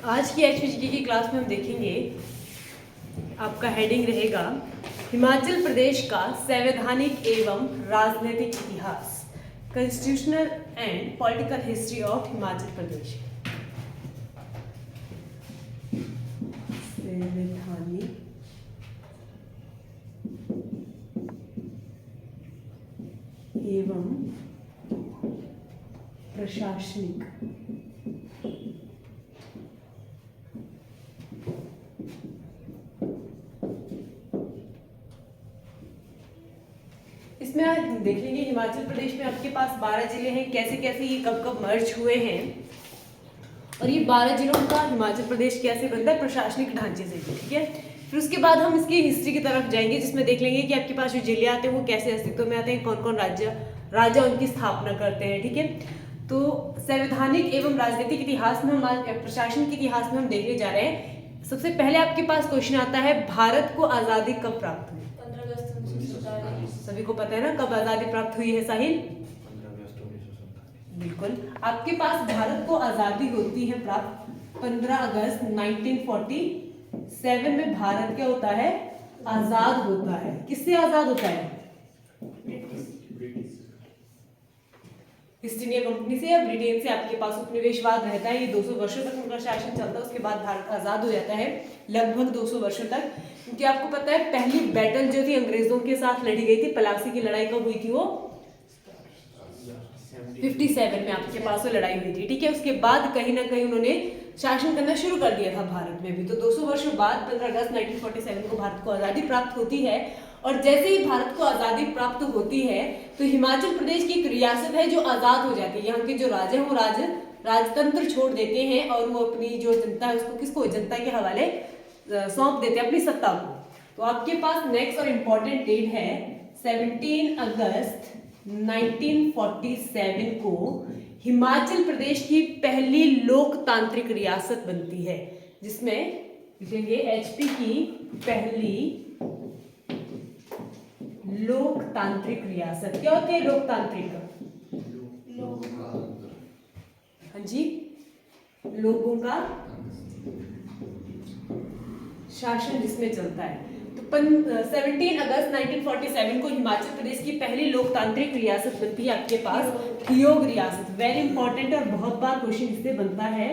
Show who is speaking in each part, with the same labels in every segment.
Speaker 1: आज की एचपीजीके की क्लास में हम देखेंगे, आपका हेडिंग रहेगा हिमाचल प्रदेश का संवैधानिक एवं राजनीतिक इतिहास, constitutional and political history of Himachal Pradesh. संवैधानिक एवं प्रशासनिक इसमें आज देख लेंगे हिमाचल प्रदेश में आपके पास 12 जिले हैं, कैसे कैसे ये कब कब मर्ज हुए हैं और ये 12 जिलों का हिमाचल प्रदेश कैसे बनता है प्रशासनिक ढांचे से, ठीक है। फिर उसके बाद हम इसकी हिस्ट्री की तरफ जाएंगे, जिसमें देख लेंगे कि आपके पास जो जिले आते हैं वो कैसे अस्तित्व में आते हैं, कौन कौन राजा उनकी स्थापना करते हैं, ठीक है। तो संवैधानिक एवं राजनीतिक इतिहास में हम आज प्रशासनिक इतिहास में हम देखने जा रहे हैं। सबसे पहले आपके पास क्वेश्चन आता है, भारत को आजादी कब प्राप्त हुई?
Speaker 2: 15 अगस्त 1947।
Speaker 1: सभी को पता है ना कब आजादी प्राप्त हुई है साहिल?
Speaker 3: 15 अगस्त 1947।
Speaker 1: बिल्कुल, आपके पास भारत को आजादी होती है प्राप्त 15 अगस्त 1947 में। भारत क्या होता है? आजाद होता है। किससे आजाद होता है? ईस्ट इंडिया कंपनी से या ब्रिटेन से। आपके पास उपनिवेशवाद रहता है, ये 200 वर्षों तक उनका शासन चलता है। उसके बाद भारत आजाद हो जाता है लगभग 200 वर्षों तक, क्योंकि आपको पता है पहली बैटल जो थी अंग्रेजों के साथ लड़ी गई थी, पलासी की लड़ाई कब हुई थी? वो 57 में आपके पास वो लड़ाई हुई थी, ठीक है। उसके बाद कहीं ना कहीं उन्होंने शासन करना शुरू कर दिया था भारत में भी। तो 200 वर्षों बाद 15 अगस्त 1947 को भारत को आजादी प्राप्त होती है। और जैसे ही भारत को आजादी प्राप्त होती है तो हिमाचल प्रदेश की एक रियासत है जो आजाद हो जाती है। यहाँ के जो राजा हैं वो राजतंत्र छोड़ देते हैं और वो अपनी जो जनता है उसको किसको जनता के हवाले सौंप देते हैं अपनी सत्ता को। तो आपके पास नेक्स्ट और इम्पोर्टेंट डेट है 17 अगस्त 1947 को हिमाचल प्रदेश की पहली लोकतांत्रिक रियासत बनती है, जिसमें लिखेंगे एचपी की पहली लोकतांत्रिक रियासत। क्या होती है लोकतांत्रिक? हाँ जी, लोगों का शासन जिसमें चलता है। तो 17 अगस्त 1947 को हिमाचल प्रदेश की पहली लोकतांत्रिक रियासत बनती है आपके पास ठियोग रियासत। वेरी इंपॉर्टेंट और बहुत बार क्वेश्चन इससे बनता है।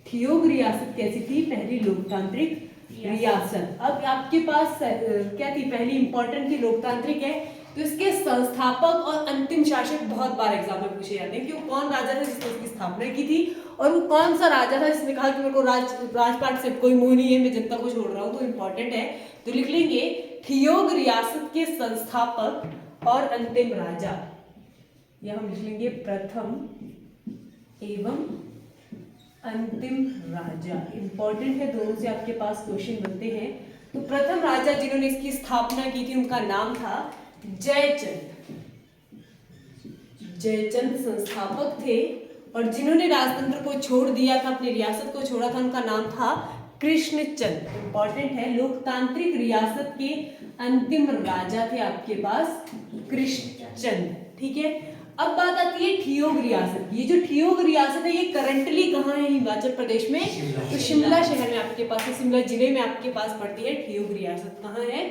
Speaker 1: ठियोग रियासत कैसी थी? पहली लोकतांत्रिक रियासत। अब आपके पास क्या थी? पहली इंपॉर्टेंट थी, लोकतांत्रिक है। तो इसके संस्थापक और अंतिम शासक बहुत बार एग्जाम में पूछे जाते हैं कि वो कौन राजा था जिसने इसकी स्थापना की थी, और वो कौन सा राजा था जिसने कहा कि मेरे को राजपाट से कोई मोह नहीं है, मैं जनता को छोड़ रहा हूँ। तो इंपॉर्टेंट है, तो लिख लेंगे ठियोग रियासत के संस्थापक और अंतिम राजा, या हम लिख लेंगे प्रथम एवं अंतिम राजा। इंपॉर्टेंट है, दोनों से आपके पास क्वेश्चन बनते हैं। तो प्रथम राजा जिन्होंने इसकी स्थापना की थी उनका नाम था जयचंद। जयचंद संस्थापक थे, और जिन्होंने राजतंत्र को छोड़ दिया था, अपनी रियासत को छोड़ा था, उनका नाम था कृष्णचंद। इंपॉर्टेंट है, लोकतांत्रिक रियासत के अंतिम राजा थे आपके पास कृष्णचंद, ठीक है। अब बात आती है ठियोग रियासत की। ये जो ठियोग रियासत है ये करंटली कहाँ है हिमाचल प्रदेश में? तो शिमला शहर में आपके पास, शिमला जिले में आपके पास पड़ती है ठियोग रियासत। कहाँ है?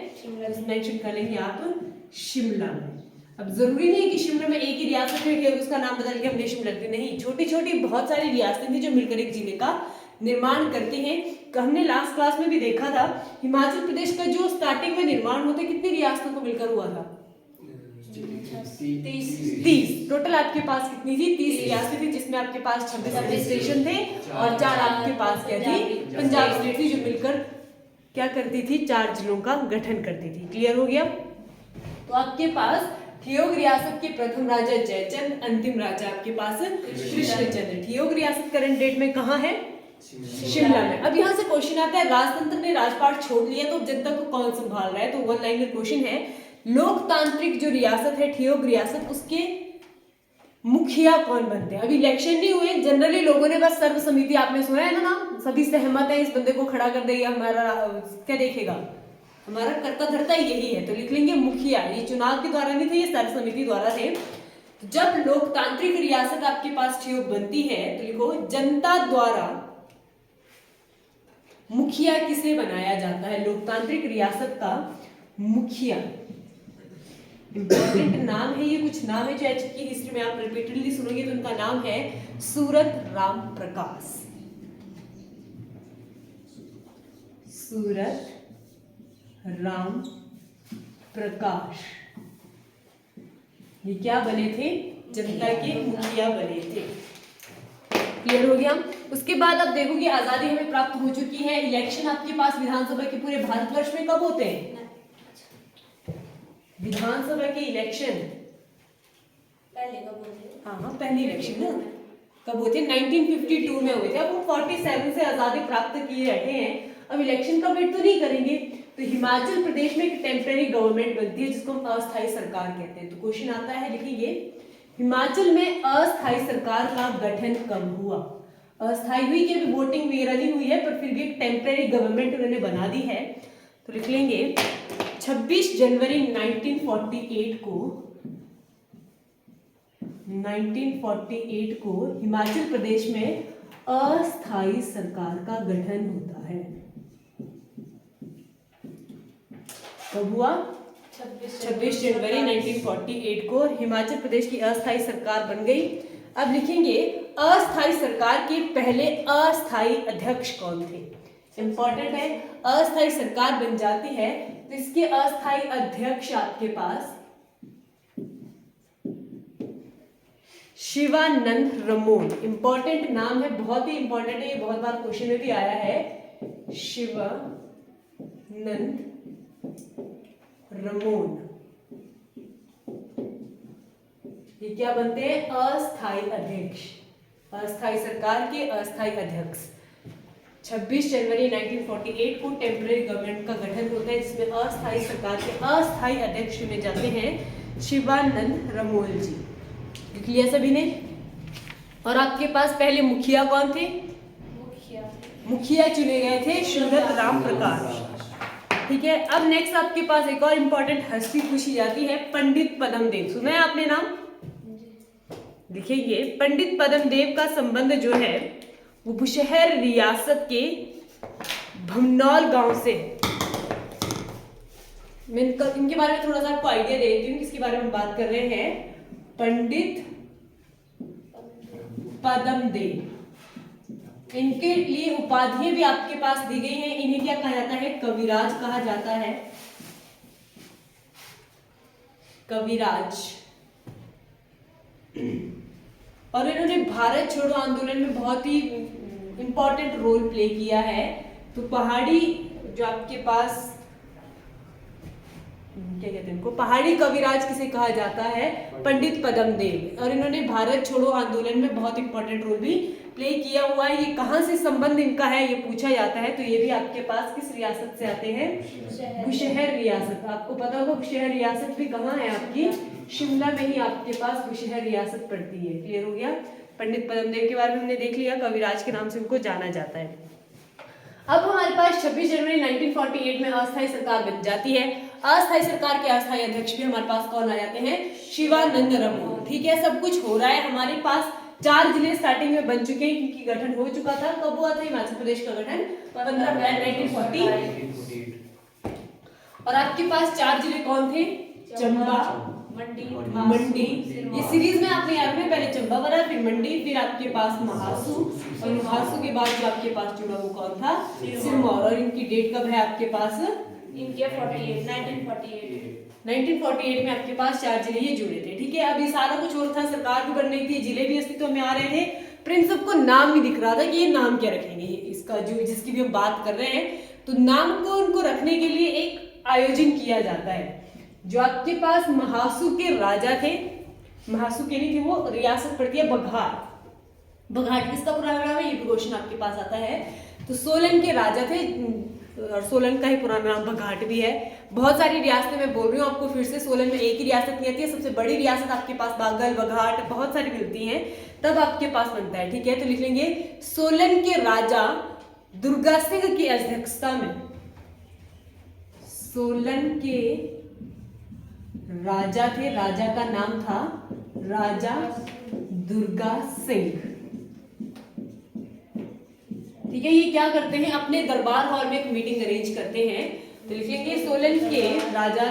Speaker 1: मेंशन कर लेंगे आप शिमला में। अब जरूरी नहीं है कि शिमला में एक ही रियासत है, उसका नाम बदल के हमने शिमला रख, नहीं, छोटी छोटी बहुत सारी रियासतें थी जो मिलकर एक जिले का निर्माण करती हैं। हमने लास्ट क्लास में भी देखा था हिमाचल प्रदेश का जो स्टार्टिंग में निर्माण होता है कितनी रियासतों को मिलकर हुआ था? 30। टोटल आपके पास कितनी थी? 30 रियासतें थी, जिसमें आपके पास 26 एडमिनिस्ट्रेशन थे और 4 आपके पास क्या थी? पंजाब स्टेट थी, जो मिलकर क्या करती थी? 4 जिलों का गठन करती थी। क्लियर हो गया? तो आपके पास ठियोग रियासत के प्रथम राजा जयचंद, अंतिम राजा आपके पास कृष्णचंद। ठियोग रियासत करंट डेट में कहाँ है? शिमला में। अब यहाँ से क्वेश्चन आता है, राजतंत्र ने राजपाट छोड़ लिया तो जनता को कौन संभाल रहा है? तो वन लाइनर क्वेश्चन है, लोकतांत्रिक जो रियासत है ठियोग रियासत, उसके मुखिया कौन बनते हैं? अभी इलेक्शन नहीं हुए, जनरली लोगों ने बस सर्वसम्मति, आपने सुना है ना नाम, सभी सहमत है इस बंदे को खड़ा कर देगा, हमारा क्या देखेगा, हमारा करता धरता यही है। तो लिख लेंगे मुखिया। ये चुनाव के द्वारा नहीं थे, ये सर्वसम्मति द्वारा थे। तो जब लोकतांत्रिक रियासत आपके पास ठियोग बनती है तो लिखो जनता द्वारा मुखिया किसे बनाया जाता है? लोकतांत्रिक रियासत का मुखिया। इंपॉर्टेंट नाम है ये, कुछ नाम है जो एच की हिस्ट्री में आप रिपीटेडली सुनोगे तो उनका नाम है सूरत राम प्रकाश। सूरत राम प्रकाश ये क्या बने थे? जनता के मुखिया बने थे। क्लियर हो गया? उसके बाद आप देखोगे आजादी हमें प्राप्त हो चुकी है। इलेक्शन आपके पास विधानसभा के पूरे भारतवर्ष में कब होते हैं? विधानसभा के इलेक्शन
Speaker 2: पहले कब होते हैं?
Speaker 1: हाँ पहले इलेक्शन ना कब होते हैं? 1952 में हुए थे। अब हम 47 से आजादी प्राप्त किए रहते हैं, अब इलेक्शन का वेट तो नहीं करेंगे। तो हिमाचल प्रदेश में एक टेम्परेरी गवर्नमेंट बनती है जिसको हम अस्थायी सरकार कहते हैं। तो क्वेश्चन आता है, लिखिए हिमाचल में अस्थायी सरकार का गठन कब हुआ? अस्थायी हुई कि अभी वोटिंग वगैरह नहीं हुई है, पर फिर भी एक टेम्परेरी गवर्नमेंट उन्होंने बना दी है। तो लिख लेंगे 26 जनवरी 1948 को हिमाचल प्रदेश में अस्थायी सरकार का गठन होता है। कब हुआ? 26 जनवरी 1948 को हिमाचल प्रदेश की अस्थायी सरकार बन गई। अब लिखेंगे अस्थायी सरकार के पहले अस्थायी अध्यक्ष कौन थे? इंपॉर्टेंट है, अस्थायी सरकार बन जाती है तो इसके अस्थायी अध्यक्ष आपके पास शिवानंद रमोन। इंपॉर्टेंट नाम है, बहुत ही इंपॉर्टेंट है, ये बहुत बार क्वेश्चन में भी आया है। शिवानंद रमोन ये क्या बनते हैं? अस्थायी अध्यक्ष, अस्थायी सरकार के अस्थायी अध्यक्ष। 26 जनवरी 1948 को टेम्परेरी गवर्नमेंट का गठन होता है जिसमें अस्थायी सरकार के अस्थायी अध्यक्ष चुने जाते हैं शिवानंद रमोल जी। लिख लिया सभी ने? और आपके पास पहले मुखिया कौन थे? मुखिया चुने गए थे सूरत राम प्रकाश। ठीक है, अब नेक्स्ट आपके पास एक और इंपॉर्टेंट हस्ती पूछी जाती है, पंडित पद्मदेव। सुना है आपने नाम? देखिए पंडित पद्मदेव का संबंध जो है वो बुशहर रियासत के भमनौल गांव से। मैं इनके बारे में थोड़ा सा आपको आइडिया दे देती हूँ किसके बारे में बात कर रहे हैं। पंडित पद्मदेव, इनके लिए उपाधियां भी आपके पास दी गई हैं। इन्हें क्या कहा जाता है? कविराज कहा जाता है। कविराज। और इन्होंने भारत छोड़ो आंदोलन में बहुत ही इंपॉर्टेंट रोल प्ले किया है। तो पहाड़ी जो आपके पास क्या कहते हैं इनको, पहाड़ी कविराज किसे कहा जाता है? पंडित पद्मदेव। और इन्होंने भारत छोड़ो आंदोलन में बहुत इंपॉर्टेंट रोल भी प्ले किया हुआ है। ये कहाँ से संबंध इनका है ये पूछा जाता है। तो ये भी आपके पास किस रियासत से आते हैं? बुशहर रियासत। आपको पता होगा बुशहर रियासत भी कहाँ है आपकी? शिमला में ही आपके पास बुशहर रियासत पड़ती है। क्लियर हो गया? पंडित पद्मदेव के बारे में हमने देख लिया, कविराज के नाम से उनको जाना जाता है। अब हमारे पास 26 जनवरी 1948 में अस्थायी सरकार बन जाती है। अस्थायी सरकार के अस्थायी अध्यक्ष भी हमारे पास कौन आ जाते हैं? शिवानंद रमोन। ठीक है, सब कुछ हो रहा है हमारे पास। 4 जिले स्टार्टिंग में बन चुके हैं क्योंकि गठन हो चुका था। कब हुआ था हिमाचल प्रदेश का गठन? 15 अप्रैल 1948। और आपके पास 4 जिले कौन थे? चंबा, मंडी। ये सीरीज में आपने याद में पहले चंबा बना, फिर मंडी, फिर आपके पास महासू, और महासू के बाद जो आपके पास जुड़ा वो कौन था? सिरमौर। और इनकी डेट कब है आपके पास?
Speaker 2: इनके
Speaker 1: 1948 में आपके पास 4 जिले ये जुड़े थे। ठीक है, अब ये सारा कुछ और था, सरकार भी बन रही थी, जिले भी अस्तित्व में आ रहे थे, पर इन सबको नाम नहीं दिख रहा था कि ये नाम क्या रखेंगे इसका, जो जिसकी भी हम बात कर रहे हैं। तो नाम को उनको रखने के लिए एक आयोजन किया जाता है। जो आपके पास महासू के राजा थे, महासू के नहीं थे, वो रियासत पड़ती है बघाट। बघाट किसका पुराना नाम है? ये भी क्वेश्चन आपके पास आता है। तो सोलन के राजा थे और सोलन का ही पुराना नाम बघाट भी है। बहुत सारी रियासतें मैं बोल रही हूँ आपको फिर से, सोलन में एक ही रियासत नहीं आती है, सबसे बड़ी रियासत आपके पास बागल, बघाट, बहुत सारी मिलती हैं, तब आपके पास बनता है। ठीक है, तो लिख लेंगे सोलन के राजा दुर्गा सिंह की अध्यक्षता में, सोलन के राजा थे, राजा का नाम था राजा दुर्गा सिंह। ठीक है, ये क्या करते हैं, अपने दरबार हॉल में एक मीटिंग अरेंज करते हैं। तो लिखेंगे सोलन के राजा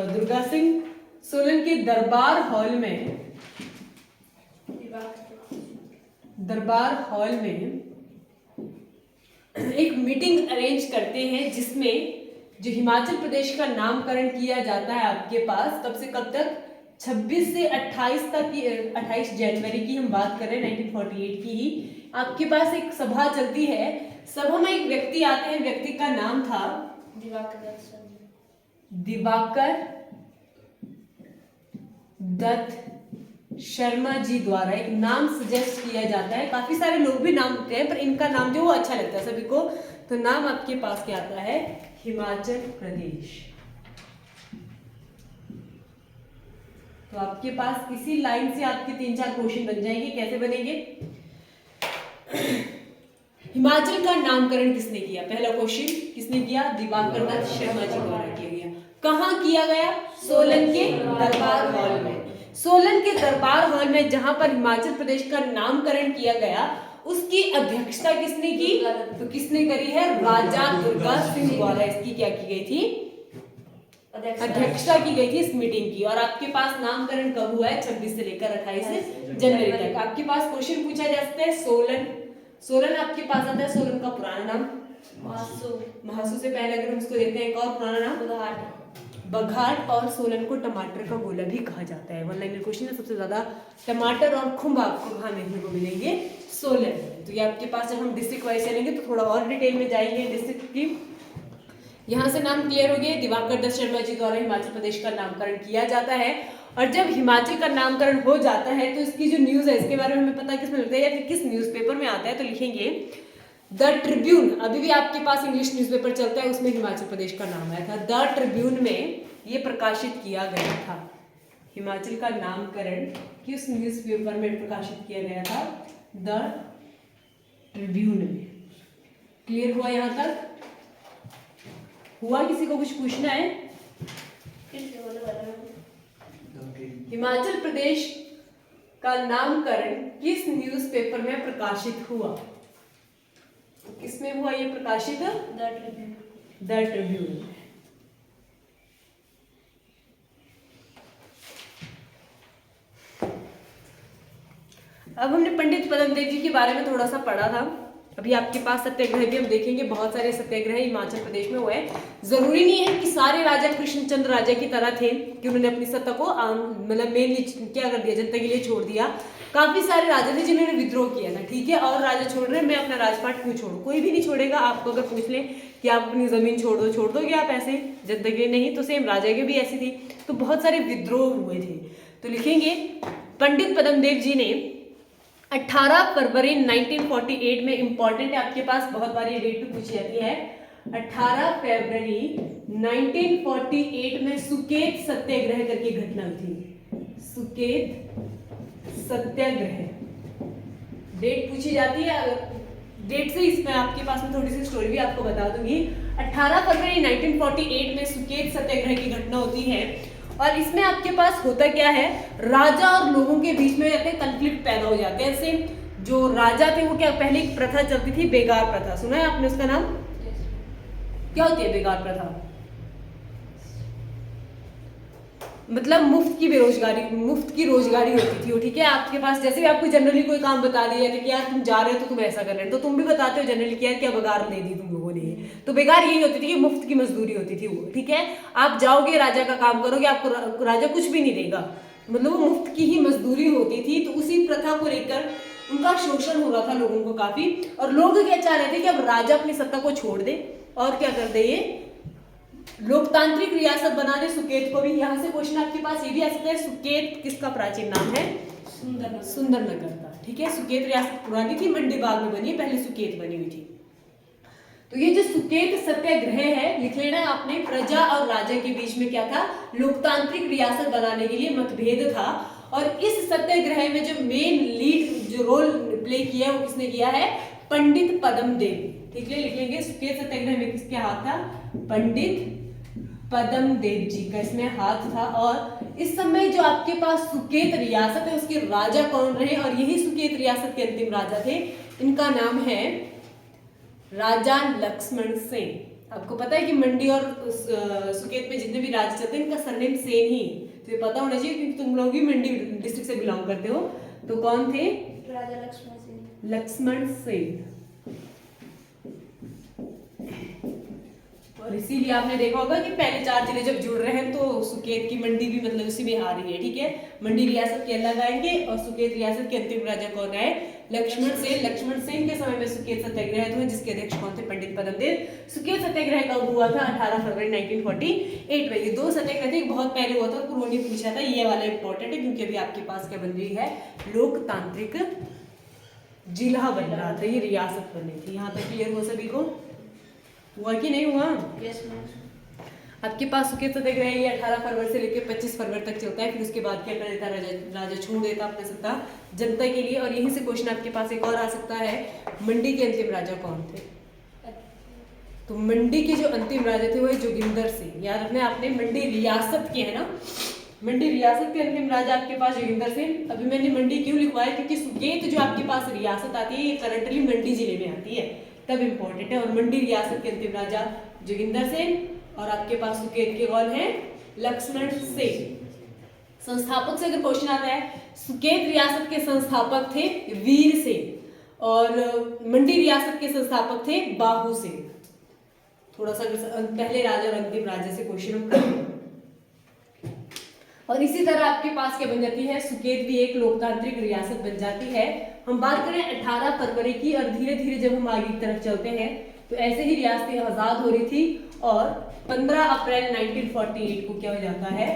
Speaker 1: दुर्गा सिंह सोलन के दरबार हॉल में एक मीटिंग अरेंज करते हैं, जिसमें जो हिमाचल प्रदेश का नामकरण किया जाता है आपके पास कब से कब तक, 26 से 28 तक की, 28 जनवरी की हम बात कर रहे हैं 1948 की ही। आपके पास एक सभा चलती है, सभा में एक व्यक्ति आते हैं, व्यक्ति का नाम था दिवाकर दत्त शर्मा जी द्वारा एक नाम सजेस्ट किया जाता है। काफी सारे लोग भी नाम देते हैं, पर इनका नाम जो वो अच्छा लगता है सभी को। तो नाम आपके पास क्या आता है, हिमाचल प्रदेश। तो आपके पास इसी लाइन से आपके 3-4 क्वेश्चन बन जाएंगे। कैसे बनेंगे, हिमाचल का नामकरण किसने किया, पहला क्वेश्चन किसने किया, दिवाकर दत्त शर्मा जी द्वारा किया गया। कहाँ किया गया, सोलन के दरबार हॉल में। सोलन के दरबार हॉल में जहां पर हिमाचल प्रदेश का नामकरण किया गया, उसकी अध्यक्षता किसने की, तो किसने करी है, राजा दुर्गा सिंह द्वारा इसकी क्या की गई थी, अध्यक्षता की गई थी इस मीटिंग की। और आपके पास नामकरण कब हुआ है, 26 से लेकर 28 जनवरी तक। आपके पास क्वेश्चन पूछा जा सकता है, सोलन आपके पास आता है, सोलन का पुराना नाम महासू से पहले अगर हम उसको देखते हैं एक और पुराना नाम बघाट, और सोलन को टमाटर का गोला भी कहा जाता है। वन लाइनर क्वेश्चन है, सबसे ज्यादा टमाटर और खुंब आपको कहाँ देखने को मिलेंगे, सोलन। तो ये आपके पास जब हम डिस्ट्रिक्ट वाइज चलेंगे तो थोड़ा और डिटेल में जाएंगे डिस्ट्रिक्ट की। यहाँ से नाम क्लियर हो गए, दिवाकर दत्त शर्मा जी द्वारा हिमाचल प्रदेश का नामकरण किया जाता है। और जब हिमाचल का नामकरण हो जाता है तो इसकी जो न्यूज है इसके बारे में हमें पता किसमें मिलता है या फिर किस न्यूज़पेपर में आता है, तो लिखेंगे द ट्रिब्यून। अभी भी आपके पास इंग्लिश न्यूज़पेपर चलता है, उसमें हिमाचल प्रदेश का नाम आया था। द ट्रिब्यून में ये प्रकाशित किया गया था, हिमाचल का नामकरण किस न्यूज़पेपर में प्रकाशित किया गया था, द ट्रिब्यून में। क्लियर हुआ यहाँ तक, हुआ, किसी को कुछ पूछना है, हिमाचल प्रदेश का नामकरण किस न्यूज़पेपर में प्रकाशित हुआ, किसमें हुआ ये प्रकाशित, द ट्रिब्यून। अब हमने पंडित पद्मदेव जी के बारे में थोड़ा सा पढ़ा था। अभी आपके पास सत्याग्रह भी हम देखेंगे, बहुत सारे सत्याग्रह हिमाचल प्रदेश में हुए। जरूरी नहीं है कि सारे राजा कृष्णचंद्र राजा की तरह थे कि उन्होंने अपनी सत्ता को मतलब मेनली क्या कर दिया, जनता के लिए छोड़ दिया। काफी सारे राजा थे जिन्होंने विद्रोह किया था, ठीक है, और राजा छोड़ रहे हैं, मैं अपना राजपाट क्यों छोड़ूं, कोई भी नहीं छोड़ेगा। आपको अगर पूछ ले कि आप अपनी जमीन छोड़ दोगे आप ऐसे जनता के लिए, नहीं, तो सेम राजा के भी ऐसी थी। तो बहुत सारे विद्रोह हुए थे। तो लिखेंगे पंडित पद्मदेव जी ने 18 फरवरी 1948 में, इंपॉर्टेंट है आपके पास, बहुत बार ये डेट भी पूछी जाती है, 18 फरवरी 1948 में सुकेत सत्याग्रह करके घटना हुई थी। सुकेत सत्याग्रह डेट पूछी जाती है, डेट से इसमें आपके पास में थोड़ी सी स्टोरी भी आपको बता दूंगी। 18 फरवरी 1948 में सुकेत सत्याग्रह की घटना होती है। और इसमें आपके पास होता क्या है, राजा और लोगों के बीच में कंफ्लिक्ट पैदा हो जाते हैं। ऐसे जो राजा थे वो क्या, पहले एक प्रथा चलती थी, बेगार प्रथा, सुना है आपने उसका नाम, क्या होती है बेगार प्रथा, मतलब मुफ्त की बेरोजगारी, मुफ्त की रोजगारी होती थी वो, ठीक है। आपके पास जैसे भी आपको जनरली कोई काम बता दिया कि यार तुम जा रहे हो तो तुम ऐसा कर रहे हो, तो तुम भी बताते हो जनरली कि यार क्या बेगार दे दी तुम लोगों ने। तो बेगार यही होती थी कि मुफ्त की मजदूरी होती थी वो, ठीक है। आप जाओगे राजा का काम करोगे, आपको राजा कुछ भी नहीं देगा, मतलब वो मुफ्त की ही मजदूरी होती थी। तो उसी प्रथा को लेकर उनका शोषण हो रहा था लोगों को काफी, और लोग क्या चाह रहे थे कि अब राजा अपनी सत्ता को छोड़ दे और क्या कर दे, ये लोकतांत्रिक रियासत बना दे सुकेत को भी। यहाँ से क्वेश्चन आपके पास ये भी आ सकता है, सुकेत किसका प्राचीन नाम है, सुंदरनगर का, ठीक है। सुकेत रियासत पुरानी थी, मंडी बाग में बनी है, पहले सुकेत बनी हुई थी। तो ये जो सुकेत सत्याग्रह है, लिख लेना आपने, प्रजा और राजा के बीच में क्या था, लोकतांत्रिक रियासत बनाने के लिए मतभेद था। और इस सत्याग्रह में जो मेन लीड जो रोल प्ले किया वो किसने किया है, पंडित पद्मदेव, ठीक है। लिख लेंगे सुकेत सत्याग्रह में किसके हाथ था, पंडित पद्मदेव जी का इसमें हाथ था। और इस समय जो आपके पास सुकेत रियासत है उसके राजा कौन रहे, और यही सुकेत रियासत के अंतिम राजा थे, इनका नाम है राजा लक्ष्मण सेन। आपको पता है कि मंडी और सुकेत में जितने भी राज्य चलते हैं इनका सरनेम सेन ही, तो ये पता होना चाहिए क्योंकि तुम लोग भी मंडी डिस्ट्रिक्ट से बिलोंग करते हो। तो कौन थे?
Speaker 2: राजा लक्ष्मण सिंह।
Speaker 1: लक्ष्मण सेन। और इसीलिए आपने देखा होगा कि पहले 4 जिले जब जुड़ रहे हैं तो सुकेत की मंडी भी मतलब उसी में आ रही है, ठीक है। मंडी रियासत के अलग आएंगे और सुकेत रियासत के अंतिम राजा कौन है? लक्ष्मण सेन। लक्ष्मण सेन के समय में सुकेत सत्याग्रह हुआ जिसके अध्यक्ष कौन थे? पंडित पद्मदेव। सुकेत सत्याग्रह कब हुआ था? 18 फरवरी 1948 में। ये 2 सत्याग्रह थे, बहुत पहले हुआ था, उन्होंने पूछा था। ये वाला इंपॉर्टेंट है क्योंकि अभी आपके पास क्या बन रही है? लोकतांत्रिक जिला बन रहा था, ये रियासत बनी थी। यहाँ तक क्लियर हुआ सभी को? हुआ कि नहीं हुआ?
Speaker 2: Yes ma'am.
Speaker 1: आपके पास सुकेत सत्याग्रह ये 18 फरवरी से लेकर 25 फरवरी तक चलता है। फिर उसके बाद क्या कर देता? राजा छोड़ देता अपना सत्ता जनता के लिए। और यहीं से क्वेश्चन आपके पास एक और आ सकता है, मंडी के अंतिम राजा कौन थे? तो मंडी के जो अंतिम राजा थे वो जोगिंदर सिंह। याद रखना आपने, मंडी रियासत के है ना, मंडी रियासत के अंतिम राजा आपके पास जोगिंदर सिंह। अभी मैंने मंडी क्यों लिखवाया? क्योंकि सुकेत जो आपके पास रियासत आती है ये करंटली मंडी जिले में आती है, तब इम्पोर्टेंट है। और मंडी रियासत के अंतिम राजा जोगिंदर सिंह और आपके पास सुकेत के कौन है? लक्ष्मण सेन। संस्थापक से अगर क्वेश्चन आता है, सुकेत रियासत के संस्थापक थे वीर सेन और मंडी रियासत के संस्थापक थे बाहू सेन। थोड़ा सा पहले राजा और अंतिम राजा से क्वेश्चन हम करेंगे। और इसी तरह आपके पास क्या बन जाती है? सुकेत भी एक लोकतांत्रिक रियासत बन जाती है। हम बात करें 18 फरवरी की और धीरे धीरे जब हम आगे की तरफ चलते हैं तो ऐसे ही रियासतें आजाद हो रही थी और 15 अप्रैल 1948 को क्या हो जाता है?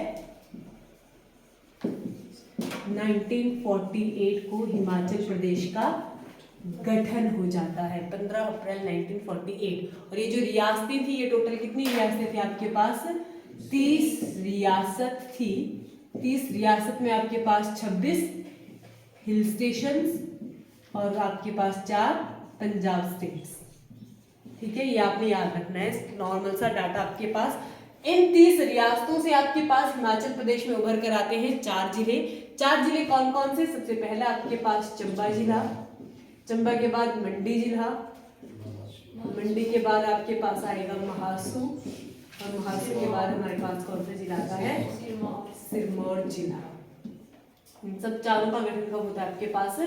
Speaker 1: 1948 को हिमाचल प्रदेश का गठन हो जाता है। 15 अप्रैल 1948। और ये जो रियासतें थी, ये टोटल कितनी रियासतें थी आपके पास? 30 रियासत थी। 30 रियासत में आपके पास 26 हिल स्टेशंस और आपके पास 4 पंजाब स्टेट्स, ठीक है। ये आपने याद रखना है, नॉर्मल सा डाटा आपके पास। इन 30 रियासतों से आपके पास हिमाचल प्रदेश में उभर कर आते हैं 4 जिले। 4 जिले कौन कौन से? सबसे पहला आपके पास चंबा जिला, चंबा के बाद मंडी जिला, मंडी के बाद आपके पास आएगा महासू और महासू के बाद हमारे पास कौन सा जिला आता है? सिरमौर जिला। इन सब चारों का गठन कब होता है आपके पास?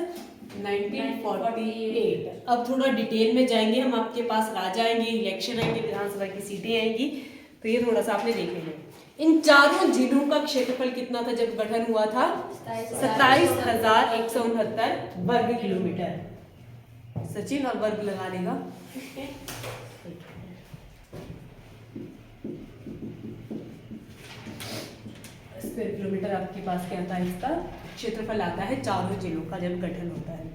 Speaker 1: 1948। अब थोड़ा डिटेल में जाएंगे हम, आपके पास राजा आएंगे, इलेक्शन आएंगे, विधानसभा की सीटें आएंगी, तो ये थोड़ा सा आपने देखेंगे। इन चारों जिलों का क्षेत्रफल कितना था जब गठन हुआ था? 27,169 वर्ग किलोमीटर। सचिन और वर्ग लगा लेगा। स्क्वायर किलोमीटर आपके पास क्या आता है? इसका क्षेत्रफल आता है चारों जिलों का जब गठन होता है।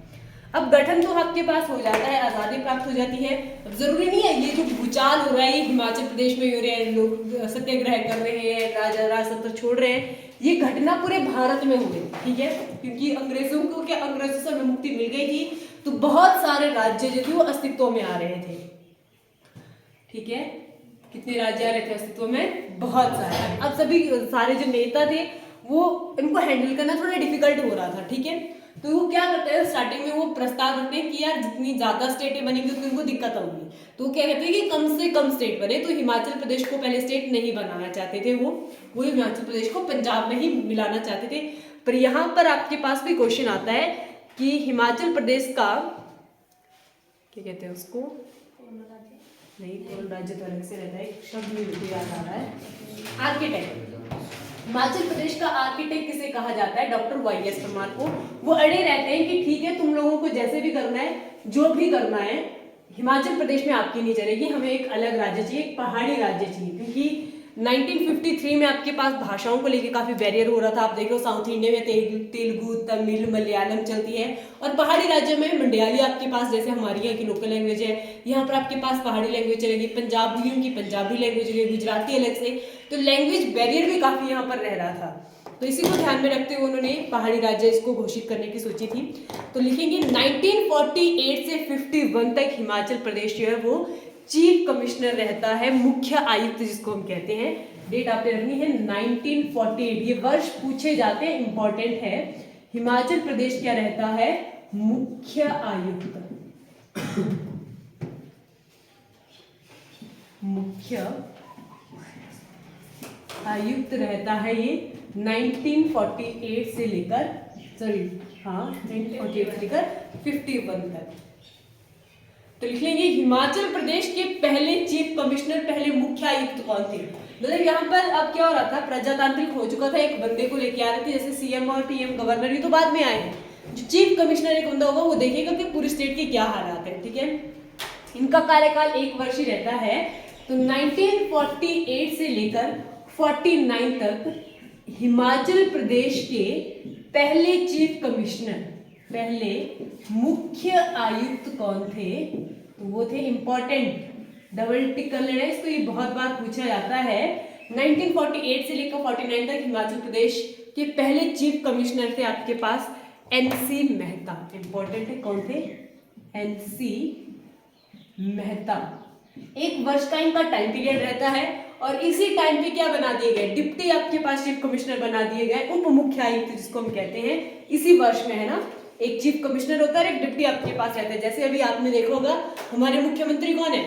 Speaker 1: अब गठन तो आपके पास हो जाता है, आजादी प्राप्त हो जाती है। अब जरूरी नहीं है ये जो भूचाल हो रहा है ये हिमाचल प्रदेश में हो रहा है, लोग सत्याग्रह कर रहे हैं, राजा राजतंत्र छोड़ रहे हैं, ये घटना पूरे भारत में हो गई, ठीक है। क्योंकि अंग्रेजों को क्या, अंग्रेजों से मुक्ति मिल गई थी तो बहुत सारे राज्य जो थे वो अस्तित्व में आ रहे थे, ठीक है। कितने राज्य आ रहे थे अस्तित्व में? बहुत सारे। अब सभी सारे जो नेता थे वो इनको हैंडल करना थोड़ा डिफिकल्ट हो रहा था, ठीक है। तो वो क्या करते हैं, स्टार्टिंग में वो प्रस्ताव रखते हैं कि यार जितनी ज्यादा स्टेटें बनेंगी उतनी उनको दिक्कत होगी, तो वो क्या कहते हैं कि कम से कम स्टेट बने। तो हिमाचल प्रदेश को पहले स्टेट नहीं बनाना चाहते थे, वो हिमाचल प्रदेश को पंजाब में ही मिलाना चाहते थे। पर यहाँ पर आपके पास भी क्वेश्चन आता है कि हिमाचल प्रदेश का क्या कहते हैं उसको, नहीं केवल राज्य तो अलग से रहता है, शब्द में याद आ रहा है, आर्किटेक्ट। हिमाचल प्रदेश का आर्किटेक्ट किसे कहा जाता है? डॉक्टर वाईएस परमार को। वो अड़े रहते हैं कि ठीक है तुम लोगों को जैसे भी करना है, जो भी करना है, हिमाचल प्रदेश में आपकी नहीं चलेगी, हमें एक अलग राज्य चाहिए, एक पहाड़ी राज्य चाहिए। क्योंकि 1953 में आपके पास भाषाओं को लेकर काफी बैरियर हो रहा था। आप देख लो साउथ इंडिया में तेलुगु, तमिल, मलयालम चलती है और पहाड़ी राज्यों में मंडयाली आपके पास, जैसे हमारी यहाँ की लोकल लैंग्वेज है, यहाँ पर आपके पास पहाड़ी लैंग्वेज चलेगी, पंजाबियों की पंजाबी लैंग्वेज है, गुजराती अलग से, तो लैंग्वेज बैरियर भी काफी यहाँ पर रह रहा था। तो इसी को ध्यान में रखते हुए उन्होंने पहाड़ी राज्य इसको घोषित करने की सोची थी। तो लिखेंगे 1948 से 51 तक हिमाचल प्रदेश जो है वो चीफ कमिश्नर रहता है, मुख्य आयुक्त जिसको हम कहते हैं। डेट आपने रखनी है 1948, ये वर्ष पूछे जाते हैं, इंपॉर्टेंट है। हिमाचल प्रदेश क्या रहता है? मुख्य आयुक्त। मुख्य आयुक्त रहता है ये 1948 से लेकर 1948 से लेकर 51 तक। तो लिख लेंगे हिमाचल प्रदेश के पहले चीफ कमिश्नर, पहले मुख्य आयुक्त कौन थे। मतलब यहाँ पर अब क्या हो रहा था, प्रजातांत्रिक हो चुका था, एक बंदे को लेके आ रहे थे, जैसे सीएम और टीएम गवर्नर ये तो बाद में आए हैं। जो चीफ कमिश्नर एक बंदा होगा वो देखेगा कि पूरी स्टेट के क्या हालात है, ठीक है। इनका कार्यकाल 1 वर्ष ही रहता है। तो 1948 से लेकर 49 तक हिमाचल प्रदेश के पहले चीफ कमिश्नर, पहले मुख्य आयुक्त कौन थे, तो वो थे, इंपॉर्टेंट, डबल टिक कर लेना इसको, ये बहुत बार पूछा जाता है। 1948 से लेकर 49 तक हिमाचल प्रदेश के पहले चीफ कमिश्नर थे आपके पास एनसी मेहता। इंपॉर्टेंट है, कौन थे, एनसी मेहता। 1 वर्ष का इनका टाइम पीरियड रहता है और इसी टाइम पे क्या बना दिए गए, डिप्टी आपके पास चीफ कमिश्नर बना दिए गए, उप मुख्य आयुक्त जिसको हम कहते हैं, इसी वर्ष में है ना। एक चीफ कमिश्नर होता है, एक डिप्टी आपके पास रहता है। जैसे अभी आपने देखा होगा हमारे मुख्यमंत्री कौन है,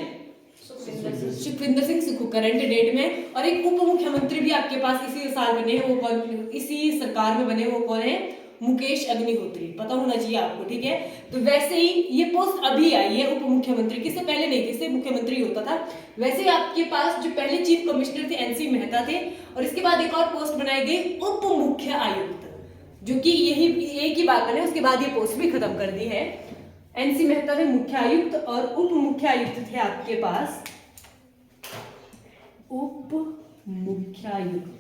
Speaker 1: सुखविंदर सिंह सुक्खू करंट डेट में, और एक उप मुख्यमंत्री भी आपके पास इसी साल बने हैं, वो कौन, इसी सरकार में बने, वो कौन है, मुकेश अग्निहोत्री। पता होना चाहिए आपको, ठीक है। तो वैसे ही ये पोस्ट अभी आई है उप मुख्यमंत्री की, इससे पहले नहीं थी, इससे मुख्यमंत्री होता था। वैसे आपके पास जो पहले चीफ कमिश्नर थे एनसी मेहता थे, और इसके बाद एक और पोस्ट बनाई गई उप मुख्य आयुक्त, जो कि यही एक ही बात है, उसके बाद ये पोस्ट भी खत्म कर दी है। एनसी मेहता थे मुख्य आयुक्त और उप मुख्य आयुक्त थे आपके पास उप मुख्य आयुक्त,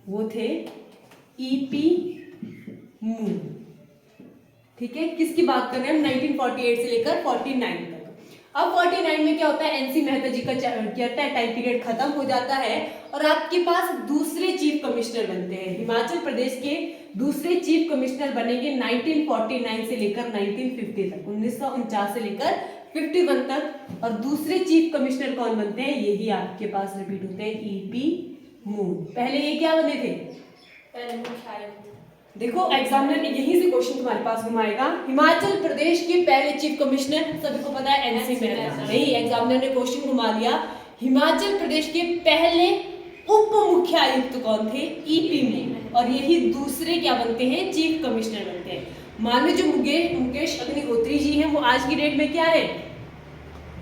Speaker 1: वो थे ईपी मून, ठीक है। किसकी बात कर रहे हैं हम, 1948 से लेकर 49 तक। अब 49 में क्या होता है, एनसी मेहता जी का टाइम पीरियड खत्म हो जाता है और आपके पास दूसरे चीफ कमिश्नर बनते हैं। हिमाचल प्रदेश के दूसरे चीफ कमिश्नर बनेंगे 1949 से लेकर 1950 तक, 1949 से लेकर 51 तक। और दूसरे चीफ कमिश्नर कौन बनते हैं, यही आपके पास रिपीट होते हैं, ईपी मून। पहले ये क्या बने थे,
Speaker 2: पहले मुख्य आयुक्त।
Speaker 1: देखो एग्जामिनर ने यहीं से क्वेश्चन तुम्हारे पास घुमाएगा, हिमाचल प्रदेश के पहले चीफ कमिश्नर सभी को पता है एनसी मेहता, नहीं एग्जामिनर ने क्वेश्चन घुमा लिया, हिमाचल प्रदेश के पहले उप मुख्य आयुक्त कौन थे, ईपी मून, और यही दूसरे क्या बनते हैं, चीफ कमिश्नर बनते हैं। मान लो जो मुकेश अग्निहोत्री जी हैं वो आज की डेट में क्या है,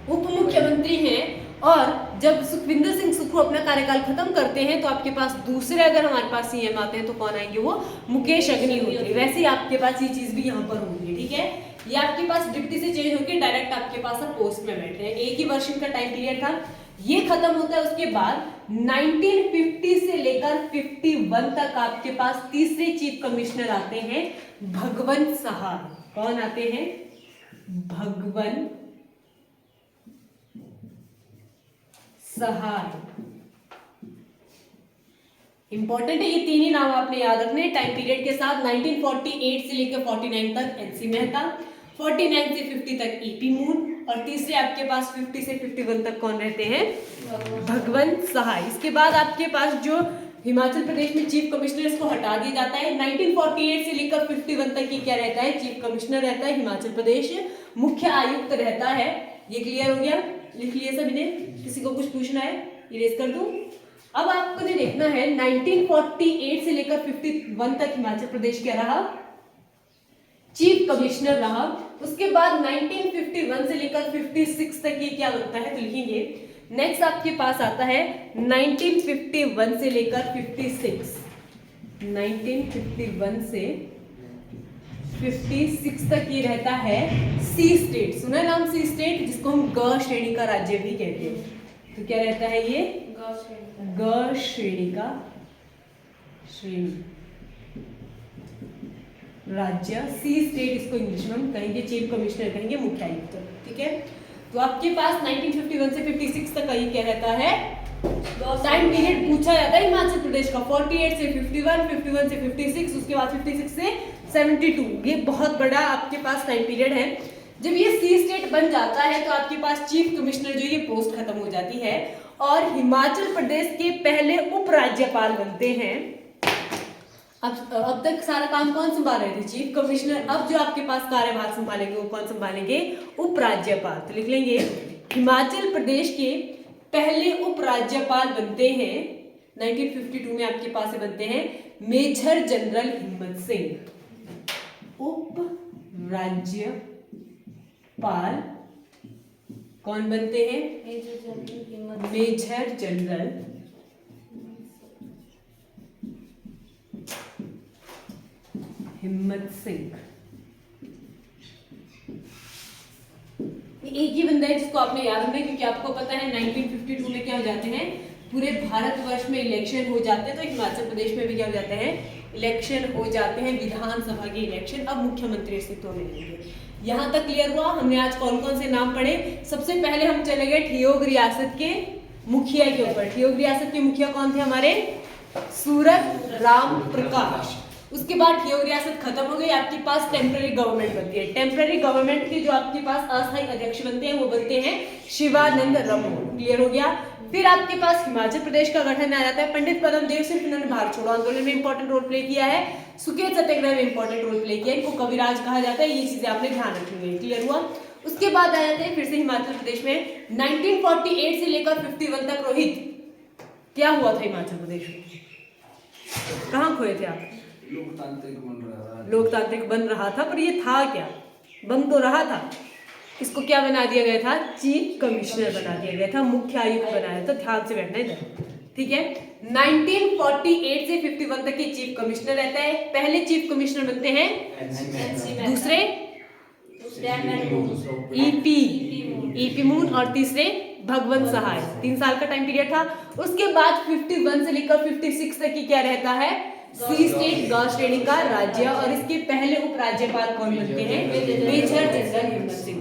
Speaker 1: उप मुख्यमंत्री हैं, और जब सुखविंदर सिंह सुक्खू अपना कार्यकाल खत्म करते हैं तो आपके पास दूसरे अगर हमारे पास सीएम आते हैं तो कौन आएंगे, वो मुकेश अग्निहोत्री। वैसे ही आपके पास ये चीज भी यहाँ पर होगी, ठीक है। ये आपके पास डिप्टी से चेंज होकर डायरेक्ट आपके पास अब पोस्ट में बैठे हैं। 1 ही वर्ष का टाइम पीरियड था, ये खत्म होता है। उसके बाद 1950 से लेकर 51 तक आपके पास तीसरे चीफ कमिश्नर आते हैं भगवंत सहाय। कौन आते हैं, भगवंत सहाय। इंपॉर्टेंट है, ये 3 ही नाम आपने याद रखने टाइम पीरियड के साथ। 1948 से लेकर 49 तक एनसी मेहता, 49 से 50 तक ईपी मून, और तीसरे आपके पास 50 से 51 तक कौन रहते हैं, भगवंत सहाय। इसके बाद आपके पास जो हिमाचल प्रदेश में चीफ कमिश्नर, इसको हटा दिया जाता है। 1948 से लेकर 51 तक ये क्या रहता है, चीफ कमिश्नर रहता है हिमाचल प्रदेश, मुख्य आयुक्त रहता है। ये क्लियर हो गया, लिख लिया सभी ने। किसी को कुछ पूछना है, इरेज कर दूं। अब आपको ये देखना है 1948 से लेकर 51 तक हिमाचल प्रदेश क्या रहा, चीफ कमिश्नर रहा। उसके बाद 1951 से लेकर 56 तक ये क्या बनता है, तो लिखेंगे। नेक्स्ट आपके पास आता है 1951 से लेकर 56, 1951 से 56 तक ये रहता है सी स्टेट। सुना है नाम सी स्टेट, जिसको हम ग श्रेणी का राज्य भी कहते हैं। तो क्या रहता है ये, ग श्रेणी का राज्य, सी स्टेट इसको इंग्लिश में हम कहेंगे, चीफ कमिश्नर कहेंगे, मुख्य आयुक्त, ठीक है। तो आपके पास 1951 से 56 तक का ये क्या रहता है, टाइम पीरियड पूछा जाता है हिमाचल प्रदेश का। 48 से 51, 51 से 56, उसके बाद 56 से 72। ये बहुत बड़ा आपके पास टाइम पीरियड है। जब ये सी स्टेट बन जाता है तो आपके पास चीफ कमिश्नर जो ये पोस्ट खत्म हो जाती है और हिमाचल प्रदेश के पहले उपराज्यपाल बनते हैं अब तक सारा काम कौन संभाल रहे थे? Chief commissioner. अब जो आपके पास कार्यभार संभालेंगे वो कौन संभालेंगे? उपराज्यपाल। तो लिख लेंगे हिमाचल प्रदेश के पहले उपराज्यपाल बनते हैं 1952 में आपके पास बनते हैं मेजर जनरल हिम्मत सिंह। उप राज्यपाल कौन बनते हैं? मेजर जनरल हिम्मत सिंह। एक ही बंदा है जिसको आपने याद रखना है, क्योंकि आपको पता है 1952 में क्या हो जाते हैं, पूरे भारतवर्ष में इलेक्शन हो जाते हैं, तो हिमाचल प्रदेश में भी क्या हो जाते हैं, इलेक्शन हो जाते हैं, विधानसभा के इलेक्शन। अब मुख्यमंत्री अस्तित्व में रहेंगे। यहाँ तक क्लियर हुआ? हमने आज कौन कौन से नाम पढ़े? सबसे पहले हम चले गए ठियोग रियासत के मुखिया के ऊपर। ठियोग रियासत के मुखिया कौन थे हमारे? सूरत राम प्रकाश। उसके बाद ठियोग रियासत खत्म हो गई, आपके पास टेम्पररी गवर्नमेंट बनती है। टेम्पररी गवर्नमेंट के जो आपके पास अस्थायी अध्यक्ष बनते हैं वो बनते हैं शिवानंद रमन। क्लियर हो गया? फिर आपके पास हिमाचल प्रदेश का गठन आ जाता है। पंडित पद्मदेव सिर्फ इन्होंने भारत छोड़ो आंदोलन में इंपॉर्टेंट रोल प्ले किया है, सुकेत सत्याग्रह में इंपॉर्टेंट रोल प्ले किया है, इनको कविराज कहा जाता है। ये चीजें आपने ध्यान रखनी है। क्लियर हुआ? उसके बाद आ जाते हैं फिर से हिमाचल प्रदेश में 1948 से लेकर 51 तक। रोहित, क्या हुआ था हिमाचल प्रदेश में? कहाँ खोए थे आप? लोकतांत्रिक बन रहा था, पर ये था क्या? बन तो रहा था। इसको क्या बना दिया गया था? चीफ कमिश्नर बना दिया गया था, मुख्य आयुक्त बनाया था। ध्यान से बैठना इधर, ठीक है। 1948 से 51 तक के चीफ कमिश्नर रहता है। पहले चीफ कमिश्नर बनते हैं, दूसरे ईपी मून और तीसरे भगवंत सहाय। 3 साल का टाइम पीरियड था। उसके बाद 51 से लेकर 56 तक की क्या रहता है? सी स्टेट गांव श्रेणी का राज्य। और इसके पहले उपराज्यपाल कौन बनते हैं? मेजर जनरल हिम्मत सिंह।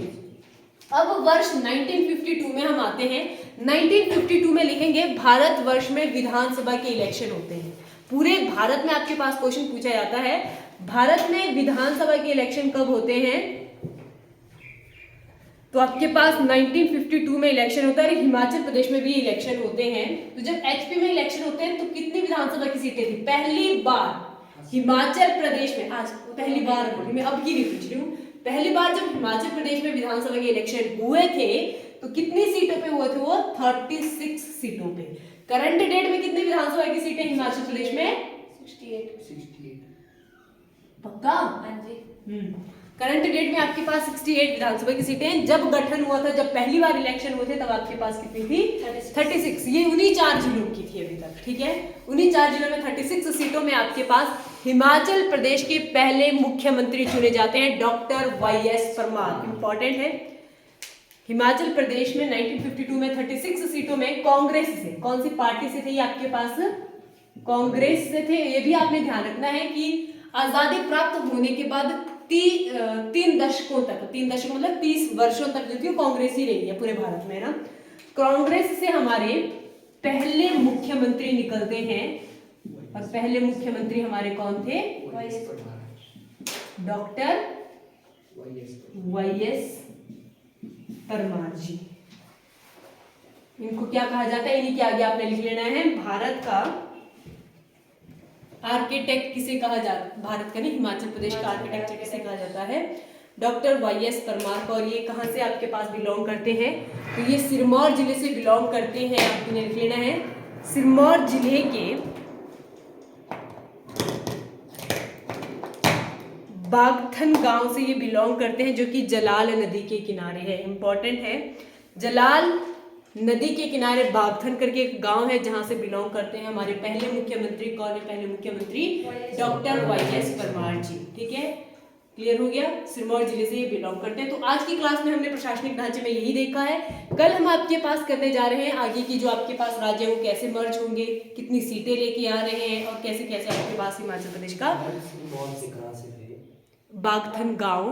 Speaker 1: अब वर्ष 1952 में हम आते हैं। 1952 में लिखेंगे भारतवर्ष में विधानसभा के इलेक्शन होते हैं। पूरे भारत में आपके पास क्वेश्चन पूछा जाता है, भारत में विधानसभा के इलेक्शन कब होते हैं? तो आपके पास 1952 में इलेक्शन होता है। हिमाचल प्रदेश में भी इलेक्शन होते हैं। तो जब एचपी में इलेक्शन होते हैं तो कितनी विधानसभा की सीटें थी? पहली बार हिमाचल प्रदेश में, आज पहली बार बोली मैं, अब की नहीं पूछ रही हूँ, पहली बार जब हिमाचल प्रदेश में विधानसभा के इलेक्शन हुए थे तो कितनी सीटों पे हुए थे? वो 36 सीटों पे। करंट डेट में कितनी विधानसभा की सीटें हिमाचल प्रदेश में?
Speaker 2: 68।
Speaker 1: पक्का?
Speaker 2: हाँ जी।
Speaker 1: करंट डेट में आपके पास 68 विधानसभा की सीटें हैं। जब गठन हुआ था, जब पहली बार इलेक्शन हुए थे, तब आपके पास कितनी थी? 36। ये उन्हीं 4 जिलों की थी अभी तक, ठीक है। उन्हीं 4 जिलों में 36 सीटों में आपके पास हिमाचल प्रदेश के पहले मुख्यमंत्री चुने जाते हैं, डॉक्टर वाईएस परमार। इंपॉर्टेंट है। हिमाचल प्रदेश में 1952 में 36 सीटों में कांग्रेस से, कौन सी पार्टी से थे ये आपके पास? कांग्रेस से थे। ये भी आपने ध्यान रखना है कि आजादी प्राप्त होने के बाद 3 दशकों तक, 3 दशक मतलब 30 वर्षों तक जो थी कांग्रेस ही रही है पूरे भारत में, ना। कांग्रेस से हमारे पहले मुख्यमंत्री निकलते हैं, और पहले मुख्यमंत्री हमारे कौन थे? डॉक्टर वाईएस परमार जी। इनको क्या कहा जाता है? इन्हीं के आगे आपने लिख लेना है, भारत का आर्किटेक्ट किसे कहा जाता? भारत का नहीं, हिमाचल प्रदेश का आर्किटेक्चर किसे कहा जाता है? डॉक्टर वाईएस परमार को। और ये कहाँ से आपके पास बिलोंग करते हैं? तो ये सिरमौर जिले से बिलोंग करते हैं। आपको लिख लेना है, सिरमौर जिले के बागथन गांव से ये बिलोंग करते हैं, जो कि जलाल नदी के किनारे है। इंपॉर्टेंट है। जलाल नदी के किनारे बागथन करके एक गांव है, जहां से बिलोंग करते हैं हमारे पहले मुख्यमंत्री। कौन है पहले मुख्यमंत्री? डॉक्टर वाईएस परमार जी, ठीक है। क्लियर हो गया? सिरमौर जिले से ये बिलोंग करते हैं। तो आज की क्लास में हमने प्रशासनिक ढांचे में यही देखा है। कल हम आपके पास करने जा रहे हैं आगे की जो आपके पास राज्य है वो कैसे मर्ज होंगे, कितनी सीटें लेके आ रहे हैं, और कैसे कैसे आपके पास हिमाचल प्रदेश का बागथन गांव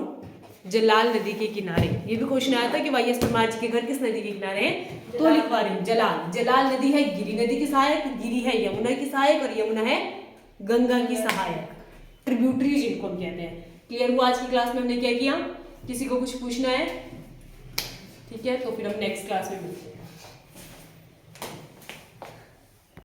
Speaker 1: जलाल नदी के किनारे। ये भी क्वेश्चन आया था कि वाईएस परमार जी के घर किस नदी के किनारे हैं, तो लिखवा रहे हैं जलाल। जलाल नदी है गिरी नदी की सहायक, गिरी है यमुना की सहायक, और यमुना है गंगा की सहायक। ट्रिब्यूटरीज इनको हम कहते हैं। क्लियर हुआ? आज की क्लास में हमने क्या किया? किसी को कुछ पूछना है? ठीक है, तो फिर हम नेक्स्ट क्लास में मिलते हैं।